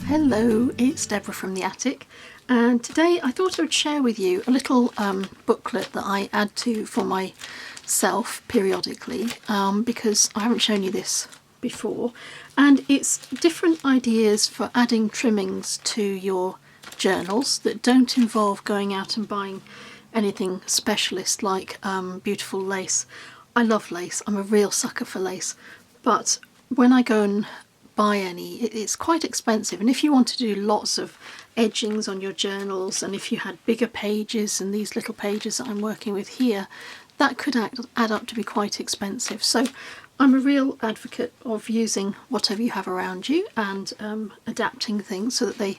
Hello, it's Deborah from the attic, and today I thought I would share with you a little booklet that I add to for myself periodically, because I haven't shown you this before, and it's different ideas for adding trimmings to your journals that don't involve going out and buying anything specialist like beautiful lace. I love lace, I'm a real sucker for lace, but when I go and buy any, it's quite expensive, and if you want to do lots of edgings on your journals, and if you had bigger pages and these little pages that I'm working with here, that could add up to be quite expensive. So I'm a real advocate of using whatever you have around you and adapting things so that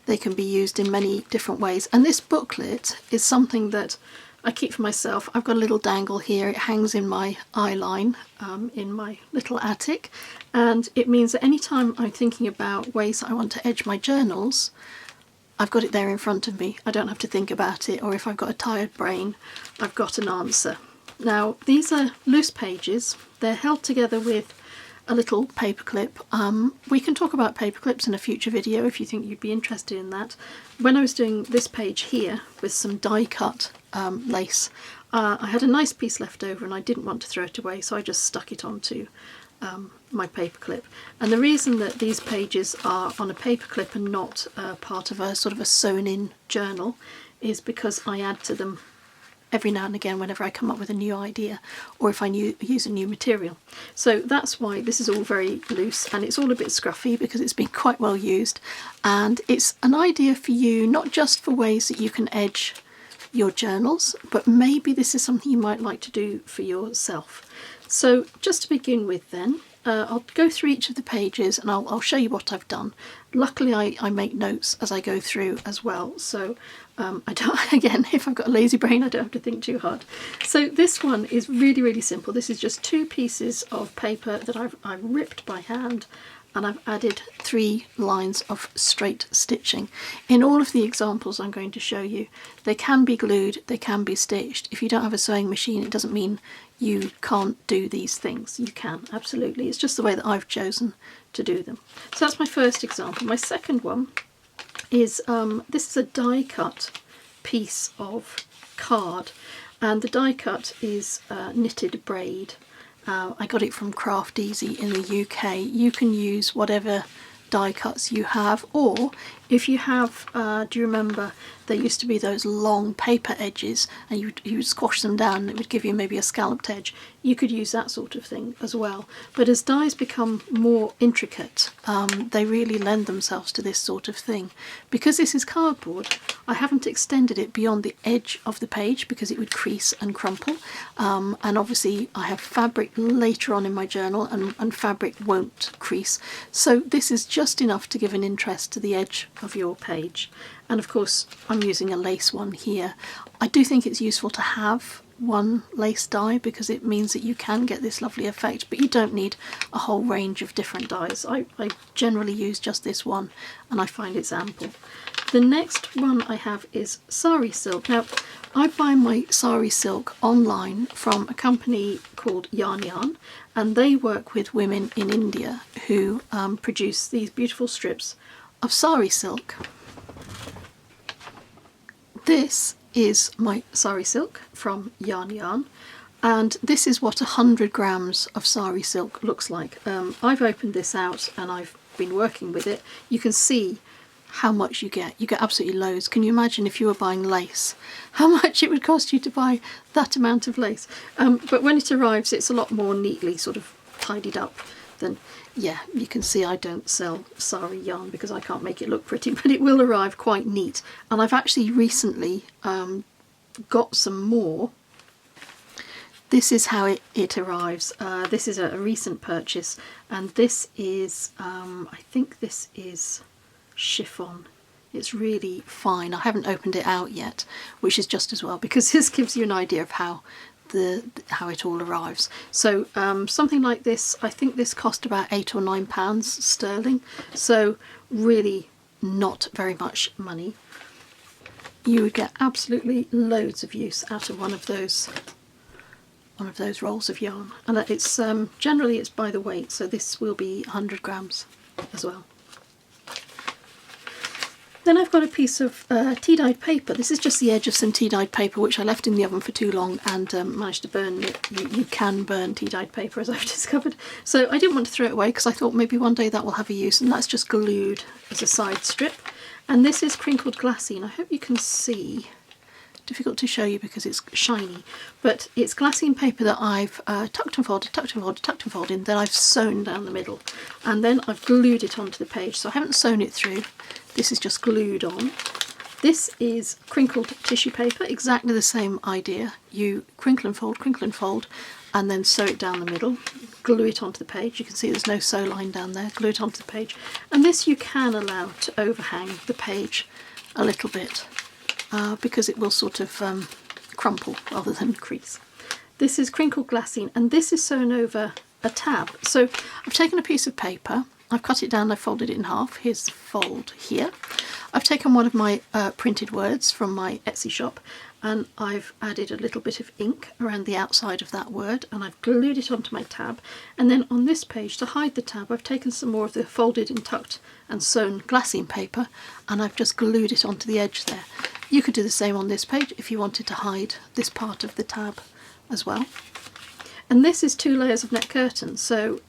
they can be used in many different ways. And this booklet is something that I keep for myself. I've got a little dangle here, it hangs in my eye line in my little attic, and it means that anytime I'm thinking about ways that I want to edge my journals, I've got it there in front of me. I don't have to think about it, or if I've got a tired brain, I've got an answer. Now, these are loose pages. They're held together with a little paper clip. We can talk about paper clips in a future video if you think you'd be interested in that. When I was doing this page here with some die cut lace, I had a nice piece left over and I didn't want to throw it away, so I just stuck it onto my paper clip. And the reason that these pages are on a paper clip and not part of a sort of a sewn in journal is because I add to them every now and again whenever I come up with a new idea, or if I use a new material. So that's why this is all very loose, and it's all a bit scruffy because it's been quite well used, and it's an idea for you, not just for ways that you can edge your journals, but maybe this is something you might like to do for yourself. So just to begin with then, I'll go through each of the pages and I'll show you what I've done. Luckily I make notes as I go through as well, so I don't, again, if I've got a lazy brain I don't have to think too hard. So this one is really, really simple. This is just two pieces of paper that I've ripped by hand, and I've added 3 lines of straight stitching. In all of the examples I'm going to show you, they can be glued, they can be stitched. If you don't have a sewing machine, it doesn't mean you can't do these things. You can, absolutely. It's just the way that I've chosen to do them. So that's my first example. My second one is, this is a die cut piece of card, and the die cut is knitted braid. I got it from Craft Easy in the UK. You can use whatever die cuts you have, or if you have, do you remember there used to be those long paper edges and you would squash them down and it would give you maybe a scalloped edge? You could use that sort of thing as well. But as dies become more intricate, they really lend themselves to this sort of thing. Because this is cardboard, I haven't extended it beyond the edge of the page because it would crease and crumple, and obviously I have fabric later on in my journal, and fabric won't crease, so this is just enough to give an interest to the edge of your page. And of course I'm using a lace one here. I do think it's useful to have one lace die because it means that you can get this lovely effect, but you don't need a whole range of different dyes. I generally use just this one and I find it's ample. The next one I have is sari silk. Now, I buy my sari silk online from a company called Yarn, and they work with women in India who produce these beautiful strips of sari silk. This is my sari silk from Yarn, and this is what 100 grams of sari silk looks like. I've opened this out and I've been working with it. You can see how much you get. You get absolutely loads. Can you imagine if you were buying lace, how much it would cost you to buy that amount of lace? But when it arrives, it's a lot more neatly sort of tidied up than, yeah, you can see I don't sell sari yarn because I can't make it look pretty, but it will arrive quite neat. And I've actually recently got some more. This is how it arrives. This is a recent purchase, and this is, I think this is chiffon. It's really fine. I haven't opened it out yet, which is just as well because this gives you an idea of how it all arrives. So something like this, I think this cost about £8 or £9 sterling, so really not very much money. You would get absolutely loads of use out of one of those rolls of yarn, and it's generally it's by the weight, so this will be 100 grams as well. Then I've got a piece of tea-dyed paper. This is just the edge of some tea-dyed paper which I left in the oven for too long and managed to burn it. You can burn tea-dyed paper, as I've discovered. So I didn't want to throw it away because I thought maybe one day that will have a use, and that's just glued as a side strip. And this is crinkled glassine. I hope you can see. Difficult to show you because it's shiny, but it's glassine paper that I've tucked and folded, tucked and folded, tucked and folded, then I've sewn down the middle, and then I've glued it onto the page. So I haven't sewn it through. This is just glued on. This is crinkled tissue paper, exactly the same idea. You crinkle and fold, and then sew it down the middle, glue it onto the page. You can see there's no sew line down there. Glue it onto the page, and this you can allow to overhang the page a little bit. Because it will sort of crumple rather than crease. This is crinkled glassine, and this is sewn over a tab. So I've taken a piece of paper, I've cut it down, I've folded it in half. Here's the fold here. I've taken one of my printed words from my Etsy shop, and I've added a little bit of ink around the outside of that word, and I've glued it onto my tab. And then on this page, to hide the tab, I've taken some more of the folded and tucked and sewn glassine paper, and I've just glued it onto the edge there. You could do the same on this page if you wanted to hide this part of the tab as well. And this is 2 layers of net curtain, so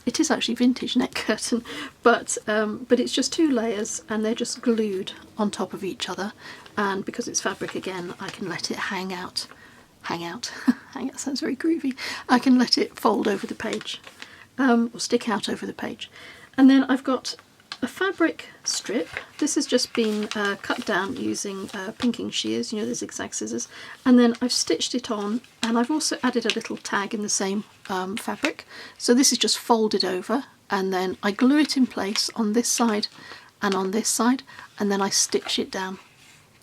it is actually vintage net curtain, but it's just 2 layers and they're just glued on top of each other. And because it's fabric again, I can let it hang out. Hang out sounds very groovy. I can let it fold over the page, or stick out over the page. And then I've got a fabric strip. This has just been cut down using pinking shears, you know, the zigzag scissors, and then I've stitched it on, and I've also added a little tag in the same fabric. So this is just folded over, and then I glue it in place on this side and on this side, and then I stitch it down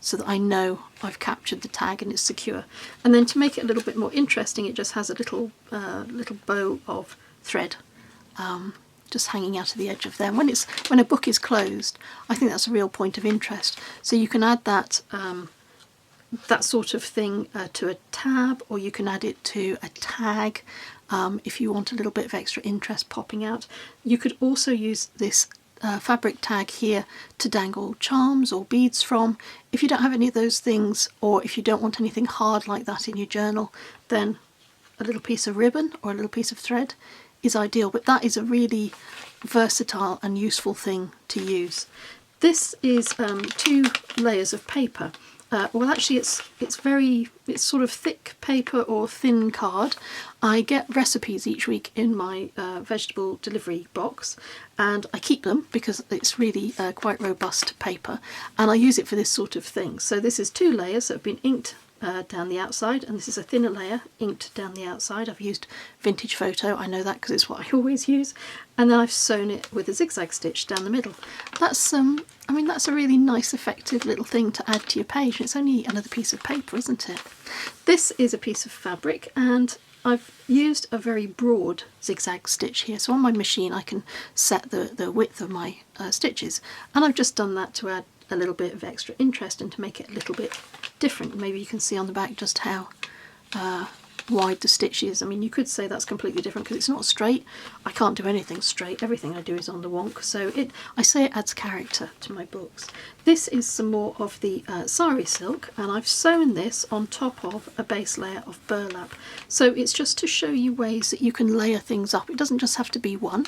so that I know I've captured the tag and it's secure. And then to make it a little bit more interesting, it just has a little little bow of thread just hanging out of the edge of them. When a book is closed, I think that's a real point of interest. So you can add that that sort of thing to a tab, or you can add it to a tag if you want a little bit of extra interest popping out. You could also use this fabric tag here to dangle charms or beads from. If you don't have any of those things, or if you don't want anything hard like that in your journal, then a little piece of ribbon or a little piece of thread is ideal, but that is a really versatile and useful thing to use. This is 2 layers of paper. Well, actually it's sort of thick paper or thin card. I get recipes each week in my vegetable delivery box, and I keep them because it's really quite robust paper, and I use it for this sort of thing. So this is 2 layers that have been inked down the outside, and this is a thinner layer inked down the outside. I've used vintage photo, I know that because it's what I always use, and then I've sewn it with a zigzag stitch down the middle. That's I mean, that's a really nice effective little thing to add to your page. It's only another piece of paper, isn't it? This is a piece of fabric, and I've used a very broad zigzag stitch here, so on my machine I can set the width of my stitches, and I've just done that to add a little bit of extra interest and to make it a little bit different. Maybe you can see on the back just how wide the stitch is. I mean, you could say that's completely different because it's not straight. I can't do anything straight. Everything I do is on the wonk, so I say it adds character to my books. This is some more of the sari silk, and I've sewn this on top of a base layer of burlap. So it's just to show you ways that you can layer things up. It doesn't just have to be one.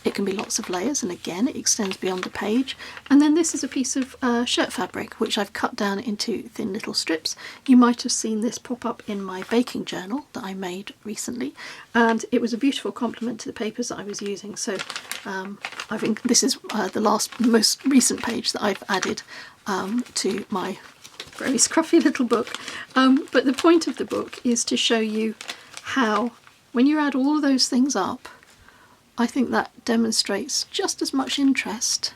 It can be lots of layers, and again it extends beyond the page. And then this is a piece of shirt fabric which I've cut down into thin little strips. You might have seen this pop up in my baking journal that I made recently, and it was a beautiful complement to the papers that I was using. So I think this is the most recent page that I've added to my very scruffy little book. But the point of the book is to show you how, when you add all of those things up, I think that demonstrates just as much interest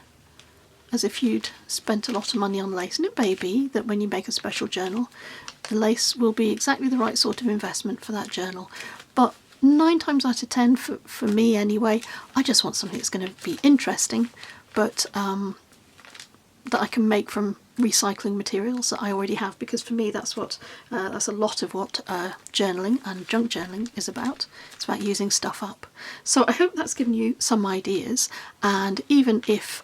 as if you'd spent a lot of money on lace. And it may be that when you make a special journal, the lace will be exactly the right sort of investment for that journal. But 9 times out of 10, for me anyway, I just want something that's going to be interesting, but that I can make from recycling materials that I already have, because for me that's a lot of what journaling and junk journaling is about. It's about using stuff up. So I hope that's given you some ideas, and even if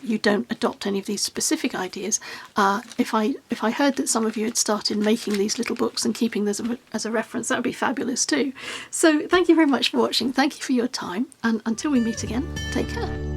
you don't adopt any of these specific ideas, if I heard that some of you had started making these little books and keeping this as a reference, that would be fabulous too. So thank you very much for watching, thank you for your time, and until we meet again, take care.